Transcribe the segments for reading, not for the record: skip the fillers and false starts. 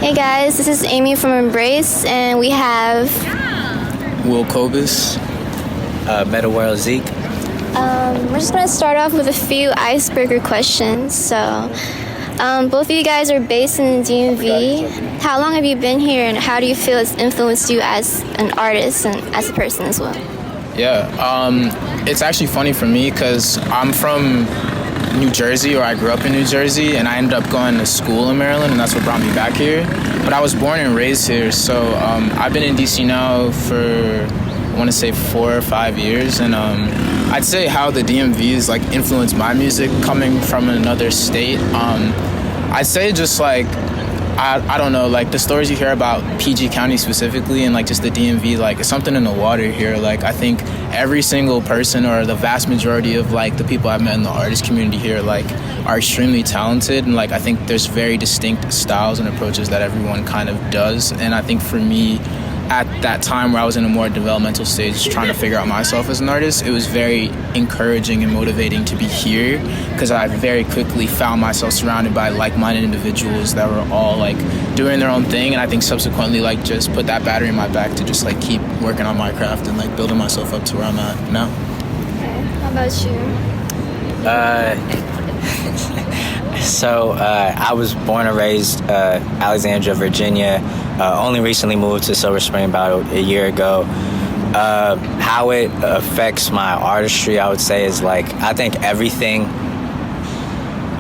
Hey guys, this is Amy from Embrace, and we have Will Kobus. Mettaworldzeke. We're just going to start off with a few icebreaker questions. So, both of you guys are based in the DMV. How long have you been here, and how do you feel it's influenced you as an artist and as a person as well? Yeah, it's actually funny for me because I'm from New Jersey, or I grew up in New Jersey, and I ended up going to school in Maryland, and that's what brought me back here. But I was born and raised here, so I've been in DC now for, I want to say 4 or 5 years, and I'd say how the DMV has like influenced my music coming from another state. I'd say just like I don't know, like the stories you hear about PG County specifically and like just the DMV, like it's something in the water here. Like I think every single person, or the vast majority of like the people I've met in the artist community here, like are extremely talented, and like I think there's very distinct styles and approaches that everyone kind of does. And I think for me, at that time where I was in a more developmental stage trying to figure out myself as an artist, it was very encouraging and motivating to be here because I very quickly found myself surrounded by like-minded individuals that were all like doing their own thing, and I think subsequently like just put that battery in my back to just like keep working on my craft and like building myself up to where I'm at now. Okay, how about you? So I was born and raised Alexandria, Virginia. Only recently moved to Silver Spring about a year ago. How it affects my artistry, I would say, is like I think everything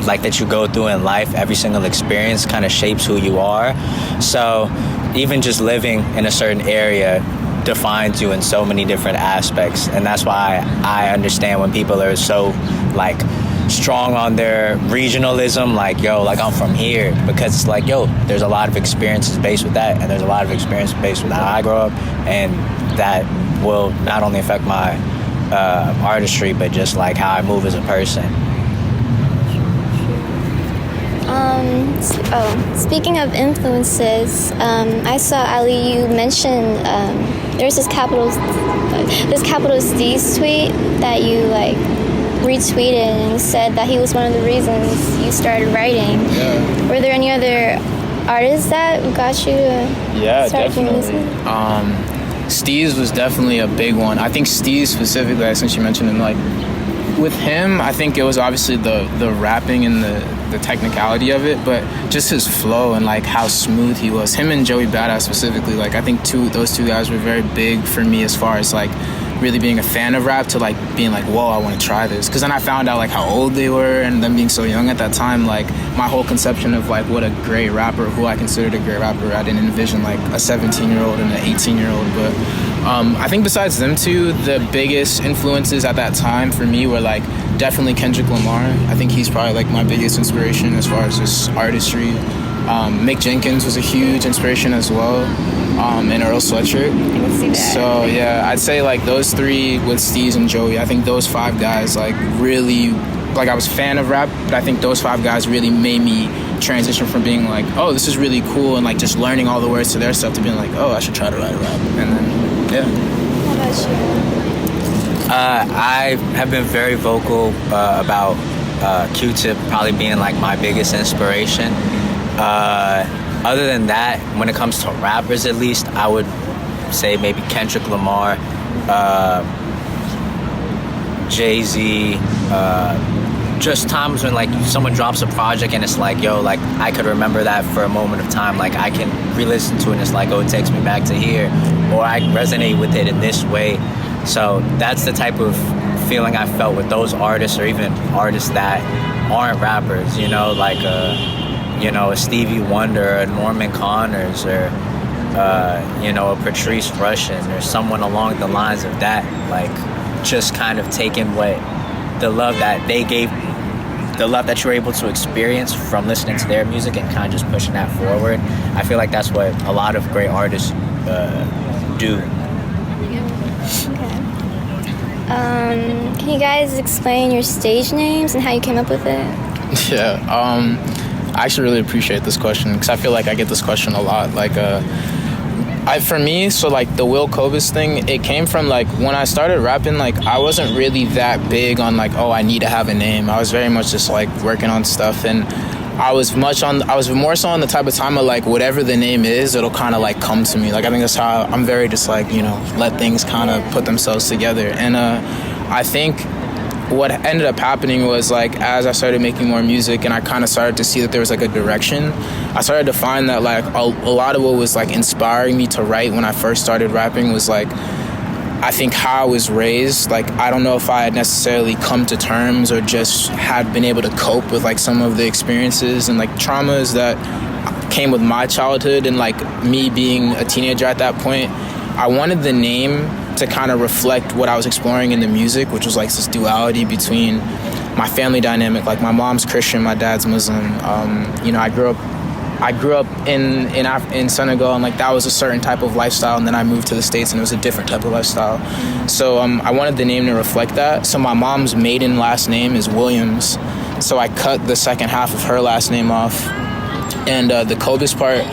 like that you go through in life, every single experience kind of shapes who you are. So even just living in a certain area defines you in so many different aspects, and that's why I understand when people are so like strong on their regionalism, like yo, like I'm from here, because it's like yo, there's a lot of experiences based with that, and there's a lot of experience based with how I grew up, and that will not only affect my artistry, but just like how I move as a person. Speaking of influences, I saw Ali, you mentioned there's this Capital Steez tweet that you like retweeted, and said that he was one of the reasons you started writing. Yeah. Were there any other artists that got you to start doing music? Steez was definitely a big one. I think Steez specifically, since you mentioned him, like with him, I think it was obviously the rapping and the technicality of it, but just his flow and like how smooth he was. Him and Joey Badass specifically, like I think those two guys were very big for me as far as like really being a fan of rap to like being like, whoa, I want to try this. Because then I found out like how old they were, and them being so young at that time, like my whole conception of like what a great rapper, who I considered a great rapper, I didn't envision like a 17-year-old and an 18-year-old. But I think besides them two, the biggest influences at that time for me were like definitely Kendrick Lamar. I think he's probably like my biggest inspiration as far as just artistry. Mick Jenkins was a huge inspiration as well, and Earl Sweatshirt. I can see that. So yeah, I'd say like those three with Steez and Joey, I think those 5 guys like really, like I was a fan of rap, but I think those 5 guys really made me transition from being like, oh, this is really cool, and like just learning all the words to their stuff, to being like, oh, I should try to write a rap. And then, yeah. How about you? I have been very vocal about Q-Tip probably being like my biggest inspiration. Other than that, when it comes to rappers at least, I would say maybe Kendrick Lamar, Jay-Z, just times when like someone drops a project and it's like, yo, like I could remember that for a moment of time, like I can re-listen to it and it's like, oh, it takes me back to here, or I resonate with it in this way. So that's the type of feeling I felt with those artists, or even artists that aren't rappers, you know, like a Stevie Wonder, a Norman Connors, or a Patrice Rushen, or someone along the lines of that, like just kind of taking what the love that they gave, the love that you're able to experience from listening to their music, and kind of just pushing that forward. I feel like that's what a lot of great artists do. Okay. Can you guys explain your stage names and how you came up with it? Yeah, I actually really appreciate this question because I feel like I get this question a lot. Like, for me, so like the Will Kobus thing, it came from like when I started rapping, like I wasn't really that big on like, oh, I need to have a name. I was very much just like working on stuff, and I was more so on the type of time of like whatever the name is, it'll kind of like come to me. Like I think that's how I'm very just like, you know, let things kind of put themselves together. And I think what ended up happening was like as I started making more music and I kind of started to see that there was like a direction, I started to find that like a lot of what was like inspiring me to write when I first started rapping was like, I think how I was raised. Like I don't know if I had necessarily come to terms or just had been able to cope with like some of the experiences and like traumas that came with my childhood and like me being a teenager at that point. I wanted the name to kind of reflect what I was exploring in the music, which was like this duality between my family dynamic. Like my mom's Christian, my dad's Muslim. You know, I grew up in Senegal, and like that was a certain type of lifestyle, and then I moved to the States and it was a different type of lifestyle. So I wanted the name to reflect that. So my mom's maiden last name is Williams, so I cut the second half of her last name off. And the Kobus part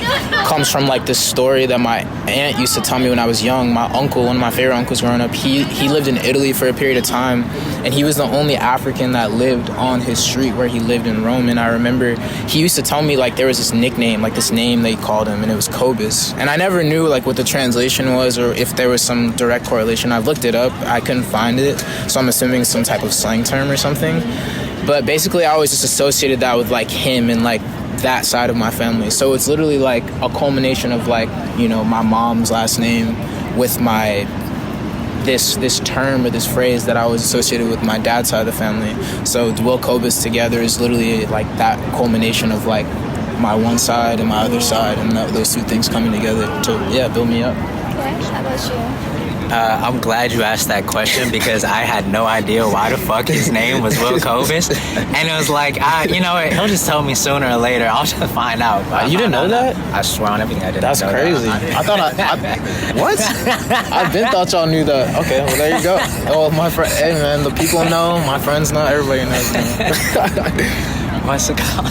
comes from like this story that my aunt used to tell me when I was young. My uncle, one of my favorite uncles growing up, he lived in Italy for a period of time, and he was the only African that lived on his street where he lived in Rome. And I remember he used to tell me like there was this nickname, like this name they called him, and it was Kobus. And I never knew like what the translation was or if there was some direct correlation. I've looked it up, I couldn't find it, so I'm assuming some type of slang term or something. But basically I always just associated that with like him and like that side of my family. So it's literally like a culmination of like, you know, my mom's last name with my this term or this phrase that I was associated with my dad's side of the family. So Will Kobus together is literally like that culmination of like my one side and my other side, and those two things coming together to build me up. Okay, how about you? I'm glad you asked that question because I had no idea why the fuck his name was Will Kobus. And it was like, you know what, he'll just tell me sooner or later. I'll just find out. You didn't know that? I swear on everything I did. That's crazy. I thought what? I been thought y'all knew that. Okay, well there you go. Oh, my friend, hey man, the people know, my friends know, everybody knows. What's it called?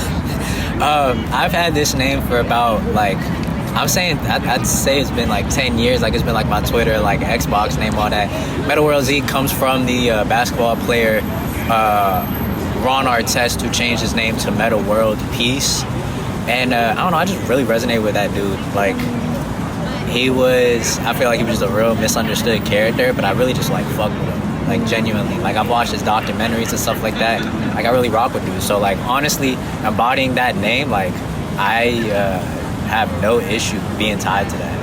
I've had this name for about like, I'd say it's been like 10 years. Like it's been like my Twitter, like Xbox name, all that. Mettaworldzeke comes from the basketball player Ron Artest, who changed his name to Metta World Peace. And I don't know, I just really resonate with that dude. Like I feel like he was just a real misunderstood character, but I really just like fucked with him. Like genuinely. Like I've watched his documentaries and stuff like that. Like I really rock with dude. So like honestly, embodying that name, like I have no issue being tied to that.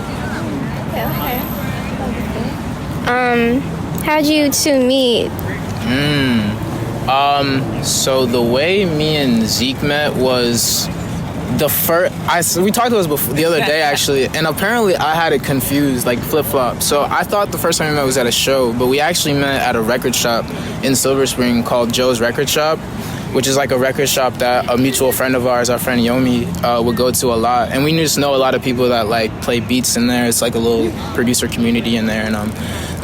Okay. How'd you two meet? So the way me and Zeke met was we talked about this before the other day actually, and apparently I had it confused, like flip-flop. So I thought the first time we met was at a show, but we actually met at a record shop in Silver Spring called Joe's Record Shop, which is like a record shop that a mutual friend of ours, our friend Yomi, would go to a lot. And we just know a lot of people that like play beats in there. It's like a little producer community in there. And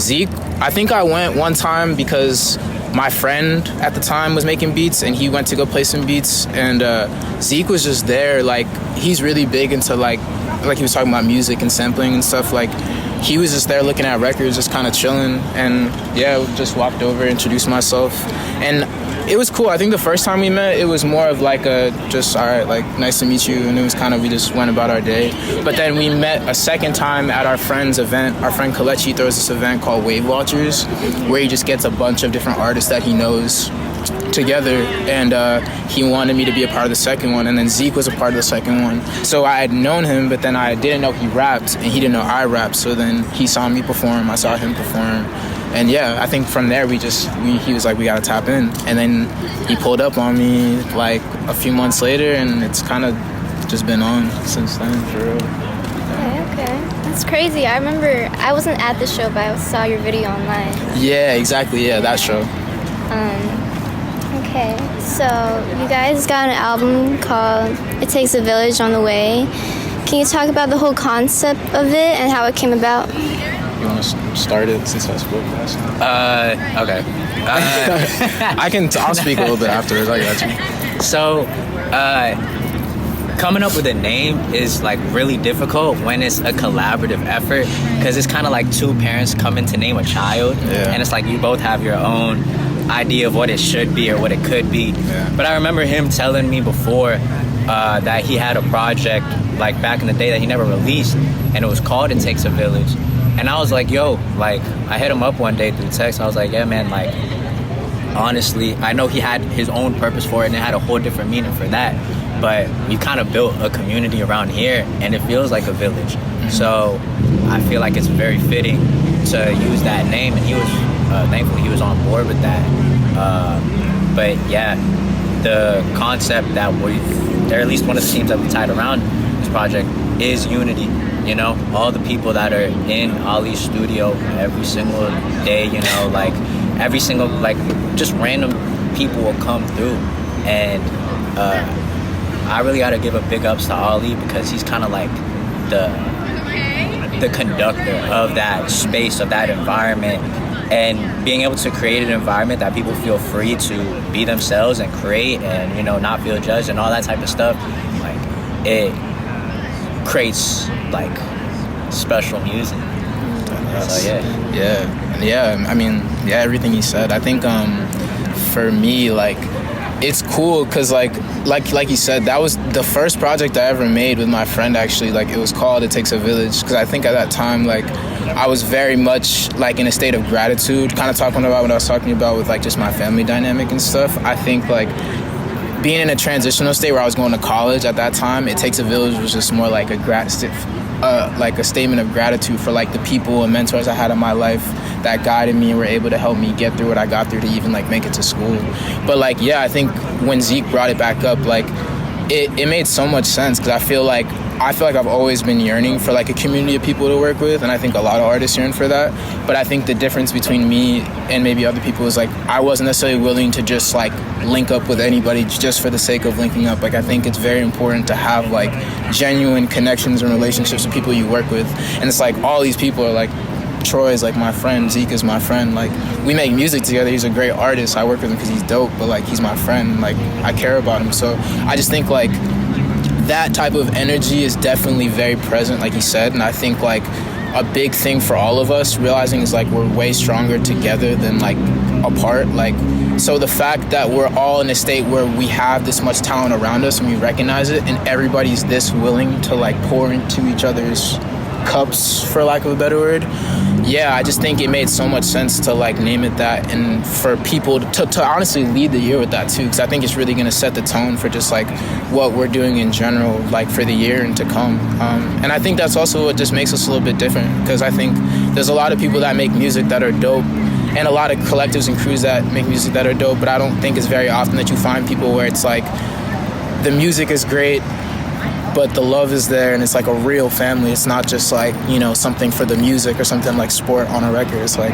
Zeke, I think I went one time because my friend at the time was making beats and he went to go play some beats. And Zeke was just there. Like he's really big into like he was talking about music and sampling and stuff. Like he was just there looking at records, just kind of chilling. And just walked over, introduced myself. And it was cool. I think the first time we met, it was more of like all right, like, nice to meet you. And it was kind of, we just went about our day. But then we met a second time at our friend's event. Our friend Kalechi throws this event called Wave Watchers, where he just gets a bunch of different artists that he knows together. And he wanted me to be a part of the second one. And then Zeke was a part of the second one. So I had known him, but then I didn't know he rapped, and he didn't know I rapped. So then he saw me perform, I saw him perform. And I think from there he was like, we gotta tap in. And then he pulled up on me like a few months later, and it's kind of just been on since then, for real. Okay. That's crazy. I remember, I wasn't at the show, but I saw your video online. Yeah, exactly. Yeah, that show. Okay. So you guys got an album called It Takes a Village on the way. Can you talk about the whole concept of it and how it came about? You want to start it since I spoke last time? Okay. I'll speak a little bit afterwards. I got you. So, coming up with a name is like really difficult when it's a collaborative effort, because it's kind of like two parents coming to name a child, and it's like you both have your own idea of what it should be or what it could be. But I remember him telling me before, that he had a project like back in the day that he never released, and it was called It Takes a Village. And I was like, yo, like, I hit him up one day through text. I was like, yeah, man, like, honestly, I know he had his own purpose for it and it had a whole different meaning for that, but we kind of built a community around here and it feels like a village. So I feel like it's very fitting to use that name, and he was, thankfully he was on board with that. But yeah, the concept that or at least one of the themes that we tied around this project is unity. You know, all the people that are in Ali's studio every single day, you know, like every single, like just random people will come through. And I really got to give a big ups to Ali, because he's kind of like the conductor of that space, of that environment, and being able to create an environment that people feel free to be themselves and create and, you know, not feel judged and all that type of stuff. Like, it creates like special music. So Yeah. I mean, yeah, everything he said. I think for me, like, it's cool because like you said, that was the first project I ever made with my friend. Actually, like, it was called It Takes a Village, because I think at that time, like, I was very much like in a state of gratitude, kind of talking about what I was talking about with like just my family dynamic and stuff. I think like being in a transitional state where I was going to college at that time, It Takes a Village was just more like a statement of gratitude for like the people and mentors I had in my life that guided me and were able to help me get through what I got through to even like make it to school. But like, yeah, I think when Zeke brought it back up, like it made so much sense, because I feel like I've always been yearning for like a community of people to work with, and I think a lot of artists yearn for that. But I think the difference between me and maybe other people is like I wasn't necessarily willing to just like link up with anybody just for the sake of linking up. Like, I think it's very important to have like genuine connections and relationships with people you work with. And it's like all these people are like, Troy is like my friend, Zeke is my friend, like we make music together, he's a great artist, I work with him because he's dope, but like he's my friend, like I care about him. So I just think like that type of energy is definitely very present, like he said. And I think like a big thing for all of us realizing is like we're way stronger together than like apart. Like, so the fact that we're all in a state where we have this much talent around us and we recognize it, and everybody's this willing to like pour into each other's cups, for lack of a better word. Yeah, I just think it made so much sense to like name it that, and for people to honestly lead the year with that too, because I think it's really going to set the tone for just like what we're doing in general, like for the year and to come. And I think that's also what just makes us a little bit different, because I think there's a lot of people that make music that are dope, and a lot of collectives and crews that make music that are dope, but I don't think it's very often that you find people where it's like the music is great, but the love is there, and it's like a real family. It's not just like, you know, something for the music or something like sport on a record. It's like,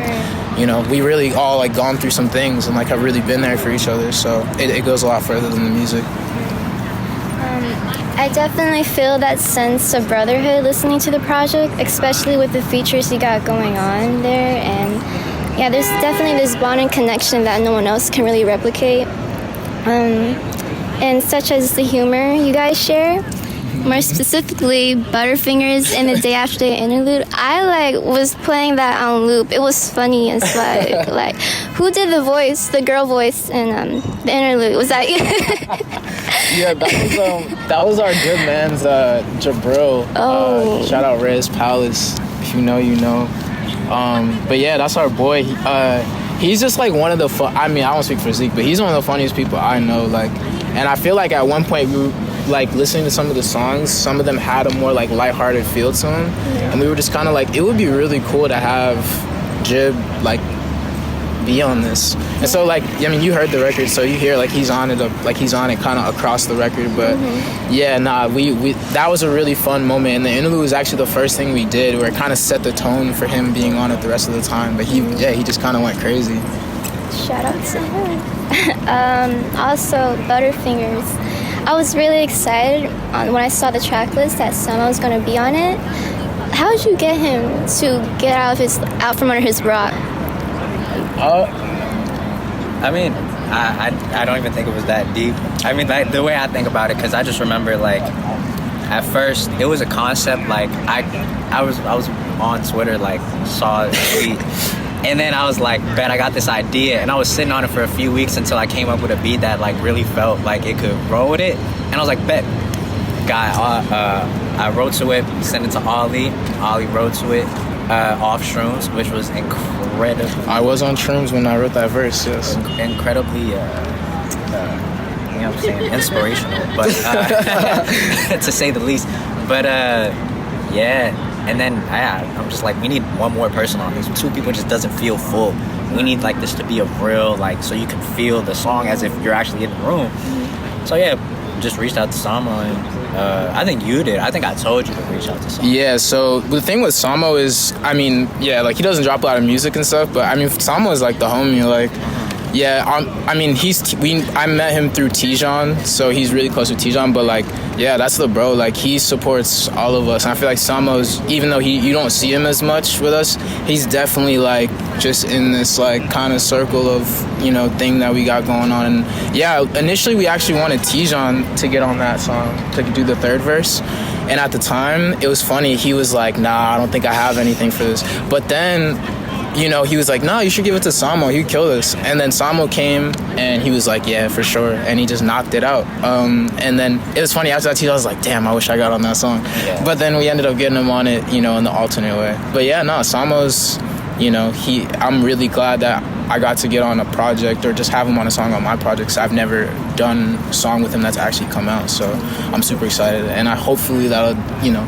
you know, we really all like gone through some things and like have really been there for each other. So it goes a lot further than the music. I definitely feel that sense of brotherhood listening to the project, especially with the features you got going on there. And yeah, there's definitely this bonding connection that no one else can really replicate. And such as the humor you guys share. More specifically, Butterfingers and the Day After Day interlude. I was playing that on loop. It was funny as fuck. Like, who did the voice, the girl voice in the interlude? Was that you? Yeah, that was our good man's Jabril. Oh. Shout out Rez Palace. If you know, you know. But yeah, that's our boy. He's just like one of the I don't speak for Zeke, but he's one of the funniest people I know. Like, and I feel like at one point we like listening to some of the songs, some of them had a more like lighthearted feel to them, and we were just kind of like, it would be really cool to have Jib like be on this. And so like, I mean, you heard the record, so you hear like he's on it kind of across the record. But yeah, we that was a really fun moment, and the interlude was actually the first thing we did where it kind of set the tone for him being on it the rest of the time. But he just kind of went crazy. Shout out to him. Also, Butterfingers. I was really excited when I saw the track list that Sama was going to be on it. How did you get him to get out from under his rock? I mean, I don't even think it was that deep. I mean, like, the way I think about it, because I just remember, like, at first, it was a concept, like, I was on Twitter, like, saw a tweet, and then I was like, bet, I got this idea, and I was sitting on it for a few weeks until I came up with a beat that, like, really felt like it could roll with it, and I was like, bet, I wrote to it, sent it to Ollie. Ollie wrote to it off shrooms, which was incredible. I was on shrooms when I wrote that verse, yes. Incredibly, you know what I'm saying, inspirational, but to say the least. But yeah, and then I'm just like, we need one more person on this. 2 people just doesn't feel full. We need like this to be a real, like, so you can feel the song as if you're actually in the room. So yeah, just reached out to Samo, and I think you did. I think I told you to reach out to Samo. Yeah, so the thing with Samo is, I mean, yeah, like he doesn't drop a lot of music and stuff, but I mean, Samo is like the homie, like, yeah, I mean, I met him through Tijan, so he's really close with Tijan, but like, yeah, that's the bro, like he supports all of us, and I feel like Samo's, even though you don't see him as much with us, he's definitely like just in this like kind of circle of, you know, thing that we got going on. And yeah, initially we actually wanted Tijan to get on that song, to do the 3rd verse, and at the time, it was funny, he was like, nah, I don't think I have anything for this, but then, you know, he was like, no, you should give it to Samo, he'd kill this. And then Samo came, and he was like, yeah, for sure, and he just knocked it out. And then it was funny, after that, I was like, damn, I wish I got on that song. Yeah. But then we ended up getting him on it, you know, in the alternate way. But yeah, no, Samo's, you know, I'm really glad that I got to get on a project or just have him on a song on my project, because I've never done a song with him that's actually come out. So I'm super excited, and hopefully that'll, you know,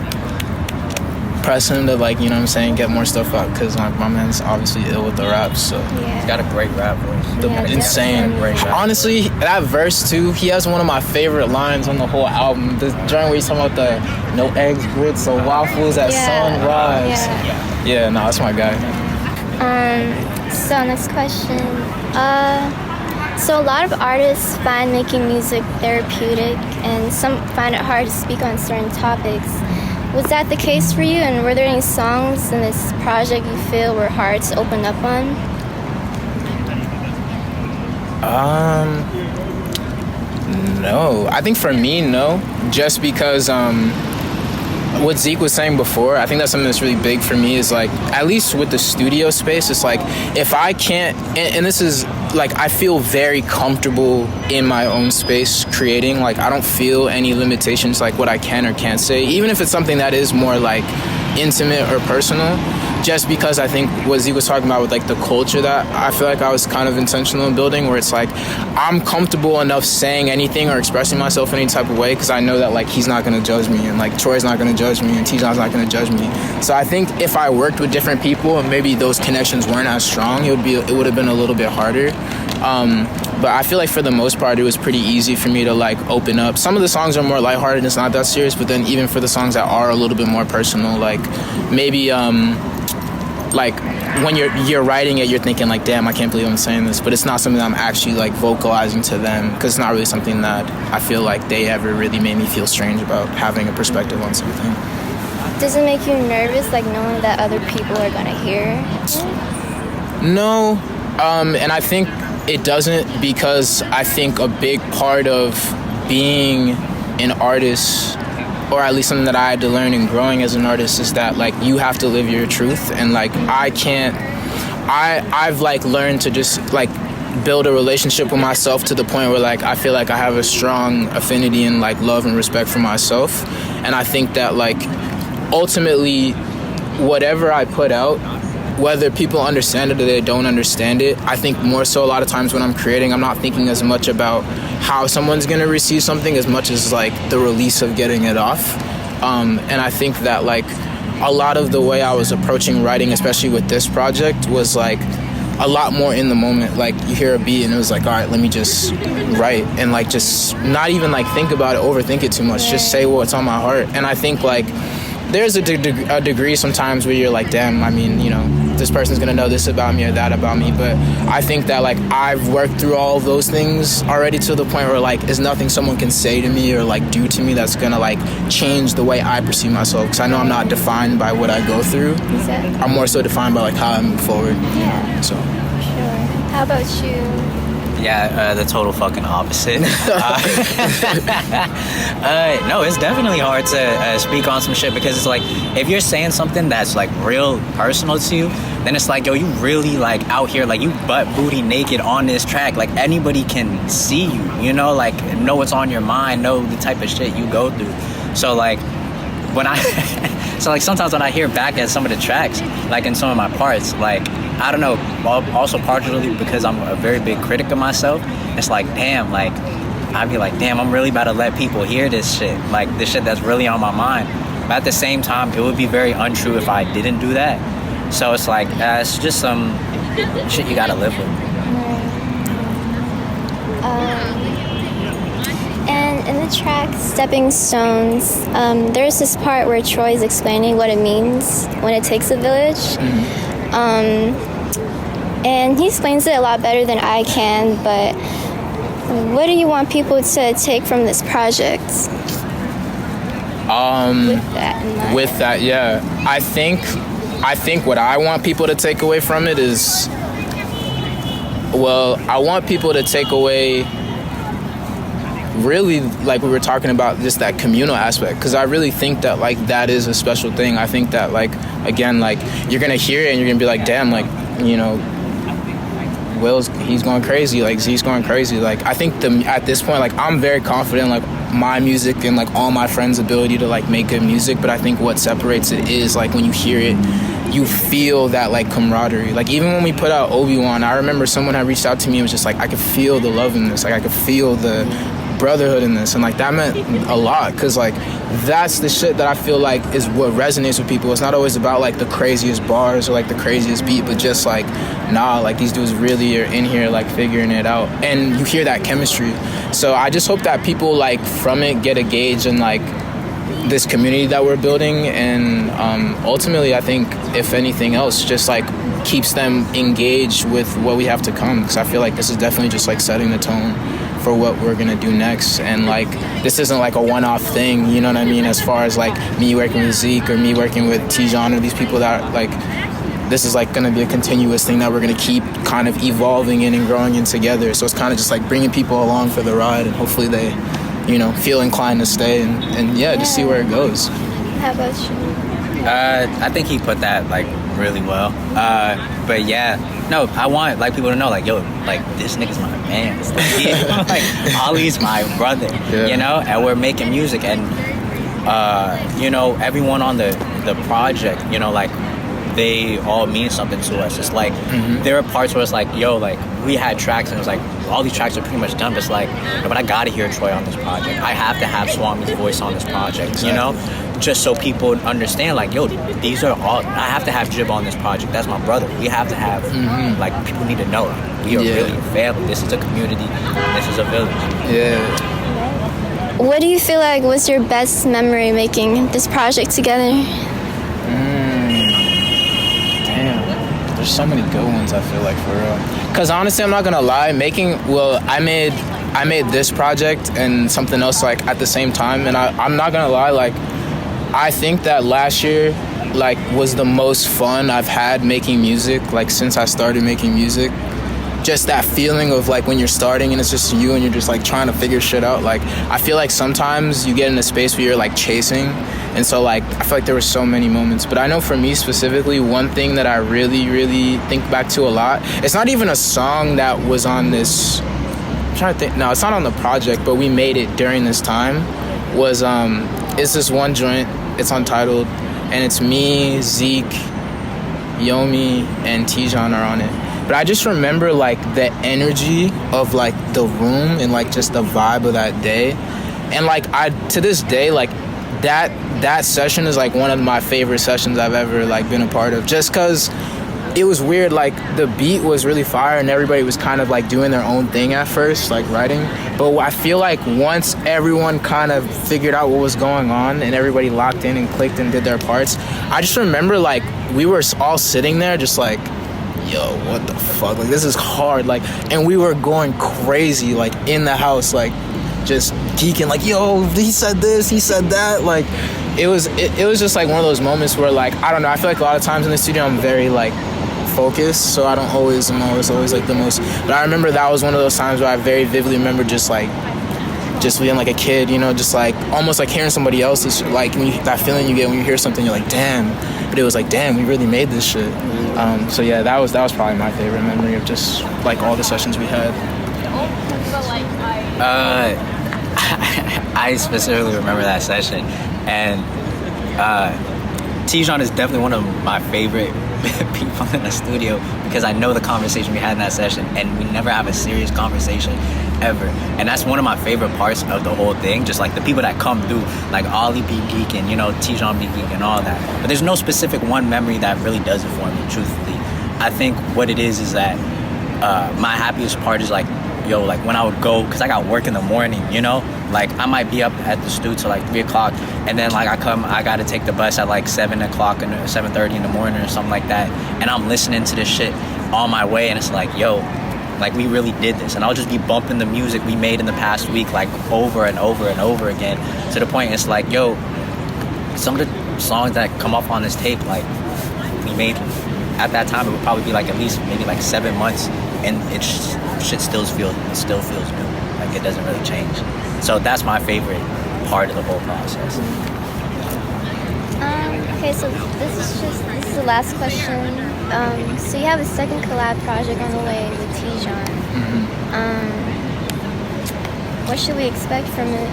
press him to, like, you know what I'm saying, get more stuff out, because my man's obviously ill with the raps, so he's got a great rap voice. Insane. Honestly, that verse too, he has one of my favorite lines on the whole album, the joint where he's talking about the no eggs, grits, or waffles at sunrise. Yeah, no, that's my guy. So next question. So a lot of artists find making music therapeutic, and some find it hard to speak on certain topics. Was that the case for you, and were there any songs in this project you feel were hard to open up on? No. I think for me, no. Just because what Zeke was saying before, I think that's something that's really big for me, is like, at least with the studio space, it's like, if I can't, and this is like, I feel very comfortable in my own space creating, like I don't feel any limitations like what I can or can't say, even if it's something that is more like intimate or personal, just because I think what Zeke was talking about with like the culture that I feel like I was kind of intentional in building, where it's like I'm comfortable enough saying anything or expressing myself in any type of way, because I know that like he's not going to judge me, and like Troy's not going to judge me, and Tijan's not going to judge me. So I think if I worked with different people and maybe those connections weren't as strong, it would have been a little bit harder. But I feel like for the most part, it was pretty easy for me to like open up. Some of the songs are more lighthearted, it's not that serious, but then even for the songs that are a little bit more personal, like maybe like when you're writing it, you're thinking like, damn, I can't believe I'm saying this, but it's not something that I'm actually like vocalizing to them, because it's not really something that I feel like they ever really made me feel strange about having a perspective on something. Does it make you nervous, like knowing that other people are gonna hear it? No, and I think it doesn't, because I think a big part of being an artist, or at least something that I had to learn in growing as an artist, is that like you have to live your truth, and like I've like learned to just like build a relationship with myself to the point where like I feel like I have a strong affinity and like love and respect for myself, and I think that like ultimately whatever I put out, whether people understand it or they don't understand it, I think more so a lot of times when I'm creating, I'm not thinking as much about how someone's going to receive something as much as like the release of getting it off. And I think that like a lot of the way I was approaching writing, especially with this project, was like a lot more in the moment. Like you hear a beat and it was like, all right, let me just write, and like just not even like think about it, overthink it too much, just say what's on my heart. And I think like there's a degree sometimes where you're like, damn, I mean, you know, this person's gonna know this about me or that about me, but I think that like I've worked through all of those things already to the point where like there's nothing someone can say to me or like do to me that's gonna like change the way I perceive myself, because I know I'm not defined by what I go through. Exactly. I'm more so defined by like how I move forward. Yeah. So. Sure. How about you? Yeah, the total fucking opposite. No, it's definitely hard to speak on some shit, because it's like, if you're saying something that's like real personal to you, then it's like, yo, you really like out here, like you butt booty naked on this track, like anybody can see you, you know, like know what's on your mind, know the type of shit you go through. So like when I so like sometimes when I hear back at some of the tracks, like in some of my parts, like I don't know, also partially because I'm a very big critic of myself. It's like, damn, like I'd be like, damn, I'm really about to let people hear this shit, like this shit that's really on my mind. But at the same time, it would be very untrue if I didn't do that. So it's like, it's just some shit you gotta live with. And in the track Stepping Stones, there's this part where Troy's explaining what it means when it takes a village. And he explains it a lot better than I can, but what do you want people to take from this project? With that, yeah. I think what I want people to take away from it is, well, I want people to take away really, like we were talking about, just that communal aspect, because I really think that like that is a special thing. I think that like, again, like you're gonna hear it and you're gonna be like, damn, like, you know, he's going crazy, like Z's going crazy. Like I think at this point, like I'm very confident like my music and like all my friends' ability to like make good music, but I think what separates it is like when you hear it, you feel that like camaraderie. Like even when we put out Obi-Wan, I remember someone had reached out to me and was just like, I could feel the love in this, like I could feel the brotherhood in this, and like that meant a lot, because like that's the shit that I feel like is what resonates with people. It's not always about like the craziest bars or like the craziest beat, but just like, nah, like these dudes really are in here like figuring it out, and you hear that chemistry. So I just hope that people like from it get a gauge in like this community that we're building, and ultimately I think if anything else just like keeps them engaged with what we have to come, because I feel like this is definitely just like setting the tone for what we're gonna do next. And like this isn't like a one-off thing, you know what I mean, as far as like me working with Zeke or me working with Tijan or these people that like, this is like gonna be a continuous thing that we're gonna keep kind of evolving in and growing in together. So it's kind of just like bringing people along for the ride, and hopefully they, you know, feel inclined to stay and just see where it goes. How about you? I think he put that like really well. But yeah, no, I want like people to know like, yo, like this nigga's my man. Like Ali's my brother, you know, and we're making music, and you know, everyone on the project, you know, like they all mean something to us. It's like there are parts where it's like, yo, like we had tracks and it was like all these tracks are pretty much done, but it's like, no, but I gotta hear Troy on this project. I have to have Swami's voice on this project, you know, just so people understand like, yo, these are all, I have to have Jib on this project. That's my brother. We have to have like people need to know like, we are really a family. This is a community. This is a village. Yeah. What do you feel like was your best memory making this project together? Damn, there's so many good ones, I feel like, for real. Because honestly, I'm not gonna lie, I made this project and something else like at the same time, and I'm not gonna lie, like I think that last year like was the most fun I've had making music, like since I started making music. Just that feeling of like when you're starting and it's just you and you're just like trying to figure shit out. Like I feel like sometimes you get in a space where you're like chasing, and so like I feel like there were so many moments. But I know for me specifically, one thing that I really, really think back to a lot, it's not even a song that was on this, I'm trying to think, no, it's not on the project, but we made it during this time, was it's this one joint, it's untitled, and it's me, Zeke, Yomi, and Tijan are on it. But I just remember like the energy of like the room and like just the vibe of that day. And like to this day, like that session is like one of my favorite sessions I've ever like been a part of, just cause it was weird. Like the beat was really fire and everybody was kind of like doing their own thing at first, like writing. But I feel like once everyone kind of figured out what was going on and everybody locked in and clicked and did their parts, I just remember like we were all sitting there just like, yo, what the fuck? Like this is hard. Like, and we were going crazy like in the house, like just geeking, like, yo, he said this, he said that. Like it was just like one of those moments where like, I don't know, I feel like a lot of times in the studio I'm very like focused, so I'm always like the most, but I remember that was one of those times where I very vividly remember just being like a kid, you know, just like almost like hearing somebody else's, like when that feeling you get when you hear something, you're like, damn. But it was like, damn, we really made this shit. So yeah, that was probably my favorite memory of just like all the sessions we had. I specifically remember that session, and Tijon is definitely one of my favorite people in the studio because I know the conversation we had in that session, and we never have a serious conversation ever. And that's one of my favorite parts of the whole thing, just like the people that come through, like Ollie be geeking, Tijon be geeking, all that. But there's no specific one memory that really does it for me, truthfully. I think what it is that my happiest part is like when I would go, because I got work in the morning, like I might be up at the studio till like 3 o'clock, and then like I gotta take the bus at like 7 o'clock and 7:30 in the morning or something like that, and I'm listening to this shit on my way, and it's like, like we really did this, and I'll just be bumping the music we made in the past week like over and over and over again, to the point it's like, some of the songs that come up on this tape, like we made at that time, it would probably be like at least maybe like 7 months, and shit still feels new. Like it doesn't really change. So that's my favorite part of the whole process. Okay, so this is the last question. So you have a second collab project on the way with Tijon. What should we expect from it?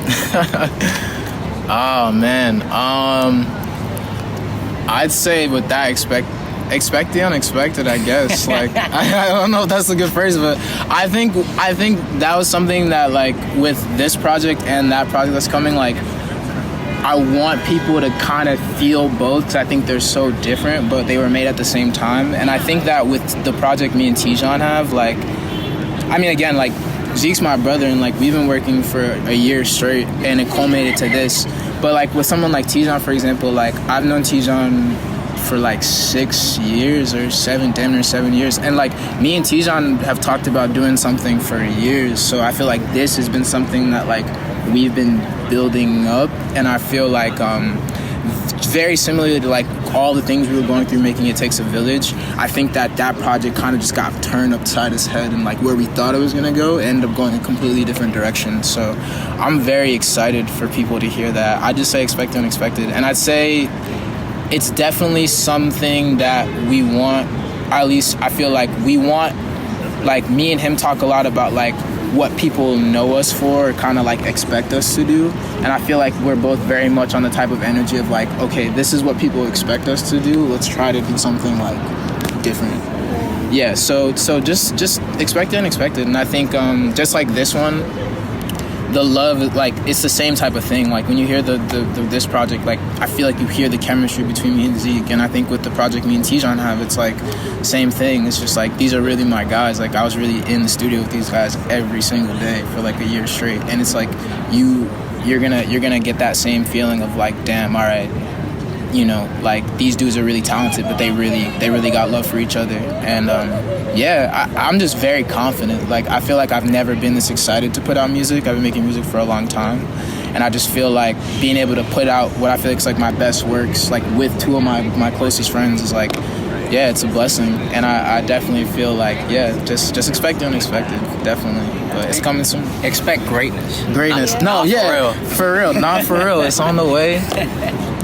Oh man, I'd say with that expect the unexpected, I guess. Like I don't know if that's a good phrase, but I think that was something that, like, with this project and that project that's coming, like I want people to kind of feel both, because I think they're so different, but they were made at the same time. And I think that with the project me and Tijon have, like, I mean, again, like, Zeke's my brother, and like we've been working for a year straight, and it culminated to this. But like with someone like Tijon, for example, like I've known Tijon for like 6 years or 7 years, and like me and Tijon have talked about doing something for years. So I feel like this has been something that like we've been building up, and I feel like very similarly to like all the things we were going through making It Takes a Village, I think that project kind of just got turned upside its head, and like where we thought it was gonna go ended up going a completely different direction. So I'm very excited for people to hear that. I just say expect the unexpected, and I'd say it's definitely something that we want, at least I feel like we want, like me and him talk a lot about like what people know us for, or kind of like expect us to do. And I feel like we're both very much on the type of energy of like, okay, this is what people expect us to do. Let's try to do something like different. Yeah, so just expect the unexpected. And I think just like this one, the love, like it's the same type of thing. Like when you hear this project, like I feel like you hear the chemistry between me and Zeke, and I think with the project me and Tijon have, it's like same thing. It's just like these are really my guys. Like I was really in the studio with these guys every single day for like a year straight, and it's like you're gonna get that same feeling of like, damn, all right, like these dudes are really talented, but they really got love for each other. And I'm just very confident. Like I feel like I've never been this excited to put out music. I've been making music for a long time, and I just feel like being able to put out what I feel like is like my best works, like with two of my closest friends, is like, yeah, it's a blessing. And I definitely feel like, just expect the unexpected, definitely. But it's coming soon. Expect greatness. For real, not for real. It's on the way.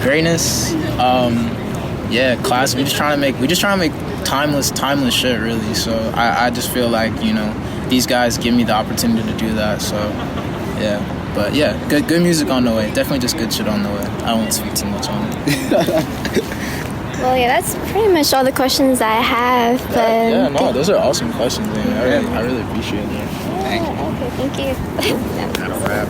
Greatness. Class. We just trying to make timeless shit, really. So I just feel like, these guys give me the opportunity to do that. So yeah. But yeah, good music on the way. Definitely just good shit on the way. I don't want to speak too much on it. Well, yeah, that's pretty much all the questions I have. But those are awesome questions, man. I really appreciate it. Okay, thank you. Not a wrap.